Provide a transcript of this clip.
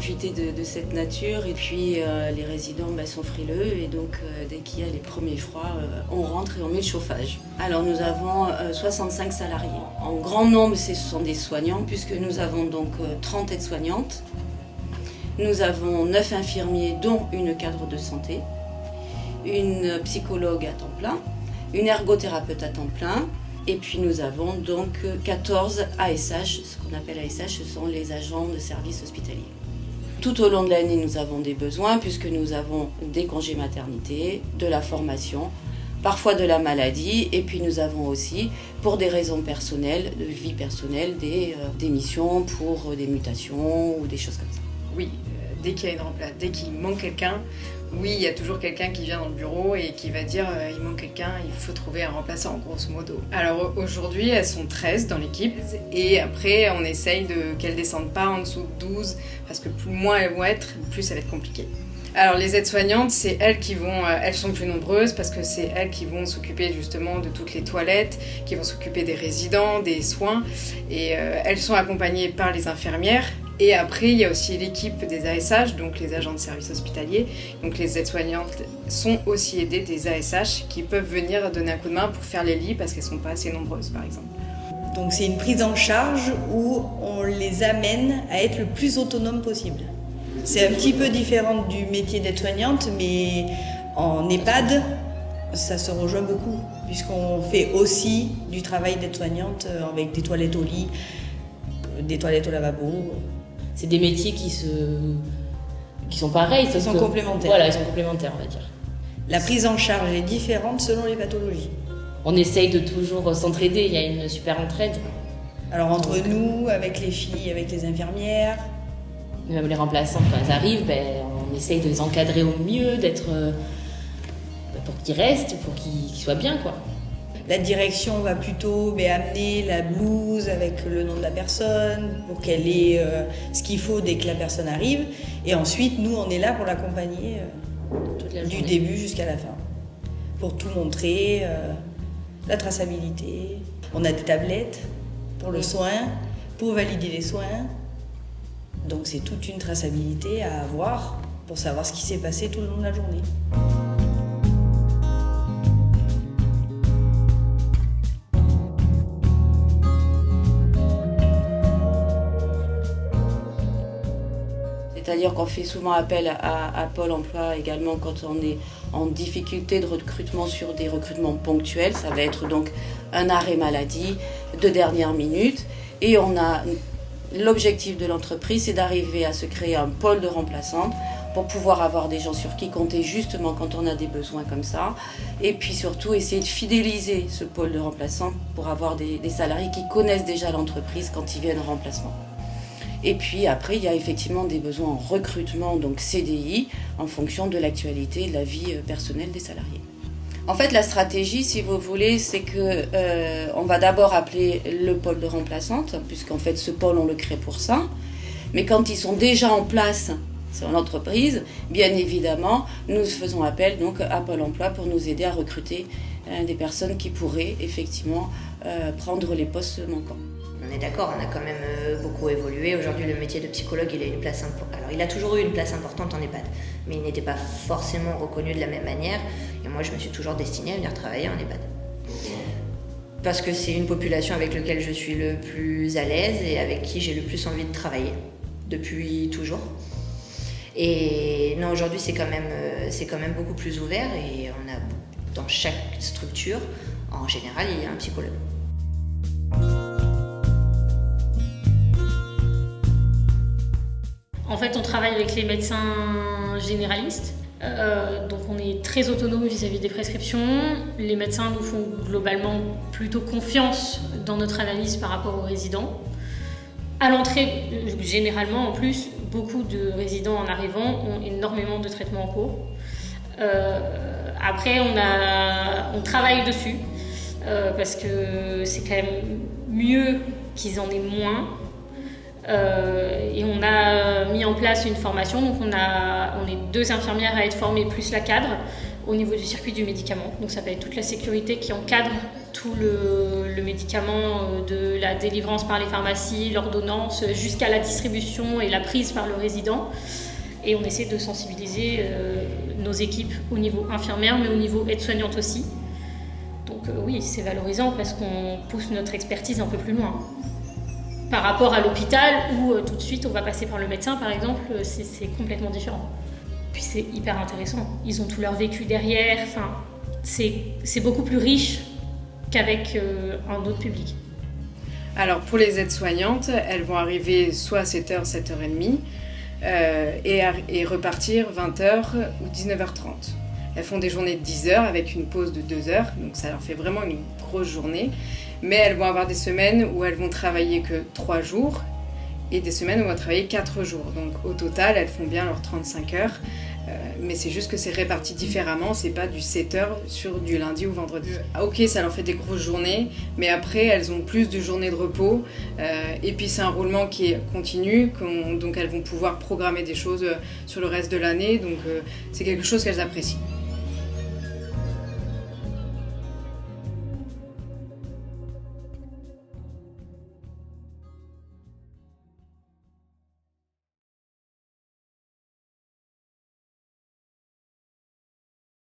profiter de cette nature. Et puis les résidents sont frileux et donc dès qu'il y a les premiers froids, on rentre et on met le chauffage. Alors nous avons 65 salariés. En grand nombre, ce sont des soignants puisque nous avons donc 30 aides-soignantes. Nous avons 9 infirmiers dont une cadre de santé, une psychologue à temps plein, une ergothérapeute à temps plein. Et puis nous avons donc 14 ASH, ce qu'on appelle ASH, ce sont les agents de service hospitalier. Tout au long de l'année, nous avons des besoins puisque nous avons des congés maternité, de la formation, parfois de la maladie, et puis nous avons aussi, pour des raisons personnelles, de vie personnelle, des missions pour des mutations ou des choses comme ça. Oui, dès qu'il y a une remplace, dès qu'il manque quelqu'un, oui, il y a toujours quelqu'un qui vient dans le bureau et qui va dire il manque quelqu'un, il faut trouver un remplaçant, grosso modo. Alors aujourd'hui, elles sont 13 dans l'équipe et après, on essaye qu'elles ne descendent pas en dessous de 12 parce que moins elles vont être, plus ça va être compliqué. Alors les aides-soignantes, c'est elles qui vont, elles sont plus nombreuses parce que c'est elles qui vont s'occuper justement de toutes les toilettes, qui vont s'occuper des résidents, des soins et elles sont accompagnées par les infirmières. Et après, il y a aussi l'équipe des ASH, donc les agents de service hospitalier. Donc les aides-soignantes sont aussi aidées des ASH qui peuvent venir donner un coup de main pour faire les lits parce qu'elles ne sont pas assez nombreuses, par exemple. Donc c'est une prise en charge où on les amène à être le plus autonomes possible. C'est un petit peu différent du métier d'aide-soignante, mais en EHPAD, ça se rejoint beaucoup, puisqu'on fait aussi du travail d'aide-soignante avec des toilettes au lit, des toilettes au lavabo. C'est des métiers qui sont pareils. Ils sont complémentaires. Voilà, ils sont complémentaires, on va dire. La prise en charge est différente selon les pathologies. On essaye de toujours s'entraider, il y a une super entraide. Alors entre nous, avec les filles, avec les infirmières. Même les remplaçants, quand elles arrivent, on essaye de les encadrer au mieux, pour qu'ils restent, pour qu'ils soient bien, quoi. La direction va plutôt amener la blouse avec le nom de la personne pour qu'elle ait ce qu'il faut dès que la personne arrive. Et ensuite, nous, on est là pour l'accompagner du début jusqu'à la fin. Pour tout montrer, la traçabilité. On a des tablettes pour le soin, pour valider les soins. Donc c'est toute une traçabilité à avoir pour savoir ce qui s'est passé tout le long de la journée. C'est-à-dire qu'on fait souvent appel à Pôle emploi également quand on est en difficulté de recrutement sur des recrutements ponctuels. Ça va être donc un arrêt maladie de dernière minute. Et l'objectif de l'entreprise, c'est d'arriver à se créer un pôle de remplaçantes pour pouvoir avoir des gens sur qui compter justement quand on a des besoins comme ça. Et puis surtout essayer de fidéliser ce pôle de remplaçantes pour avoir des salariés qui connaissent déjà l'entreprise quand ils viennent en remplacement. Et puis après, il y a effectivement des besoins en recrutement, donc CDI, en fonction de l'actualité et de la vie personnelle des salariés. En fait, la stratégie, si vous voulez, c'est qu'on va d'abord appeler le pôle de remplaçantes, puisqu'en fait, ce pôle, on le crée pour ça. Mais quand ils sont déjà en place sur l'entreprise, bien évidemment, nous faisons appel donc, à Pôle emploi pour nous aider à recruter des personnes qui pourraient effectivement prendre les postes manquants. On est d'accord, on a quand même beaucoup évolué. Aujourd'hui, le métier de psychologue, il a une place importante. Alors, il a toujours eu une place importante en EHPAD, mais il n'était pas forcément reconnu de la même manière. Et moi, je me suis toujours destinée à venir travailler en EHPAD. Parce que c'est une population avec laquelle je suis le plus à l'aise et avec qui j'ai le plus envie de travailler, depuis toujours. Et non, aujourd'hui, c'est quand même beaucoup plus ouvert et on a, dans chaque structure, en général, il y a un psychologue. En fait, on travaille avec les médecins généralistes, donc on est très autonome vis-à-vis des prescriptions. Les médecins nous font globalement plutôt confiance dans notre analyse par rapport aux résidents. À l'entrée, généralement en plus, beaucoup de résidents en arrivant ont énormément de traitements en cours. Après, on travaille dessus parce que c'est quand même mieux qu'ils en aient moins. Et on a mis en place une formation, donc on est 2 infirmières à être formées plus la cadre au niveau du circuit du médicament. Donc ça va être toute la sécurité qui encadre tout le médicament de la délivrance par les pharmacies, l'ordonnance, jusqu'à la distribution et la prise par le résident. Et on essaie de sensibiliser nos équipes au niveau infirmière, mais au niveau aide-soignante aussi. Donc oui, c'est valorisant parce qu'on pousse notre expertise un peu plus loin. Par rapport à l'hôpital où tout de suite on va passer par le médecin par exemple, c'est complètement différent. Puis c'est hyper intéressant, ils ont tout leur vécu derrière, enfin, c'est beaucoup plus riche qu'avec un autre public. Alors pour les aides-soignantes, elles vont arriver soit à 7h, 7h30 et repartir 20h ou 19h30. Elles font des journées de 10 heures avec une pause de 2 heures, donc ça leur fait vraiment une grosse journée. Mais elles vont avoir des semaines où elles vont travailler que 3 jours et des semaines où elles vont travailler 4 jours. Donc au total, elles font bien leurs 35 heures. Mais c'est juste que c'est réparti différemment, c'est pas du 7 heures sur du lundi ou vendredi. Ok, ça leur fait des grosses journées, mais après elles ont plus de journées de repos. Et puis c'est un roulement qui est continu, donc elles vont pouvoir programmer des choses sur le reste de l'année. Donc c'est quelque chose qu'elles apprécient.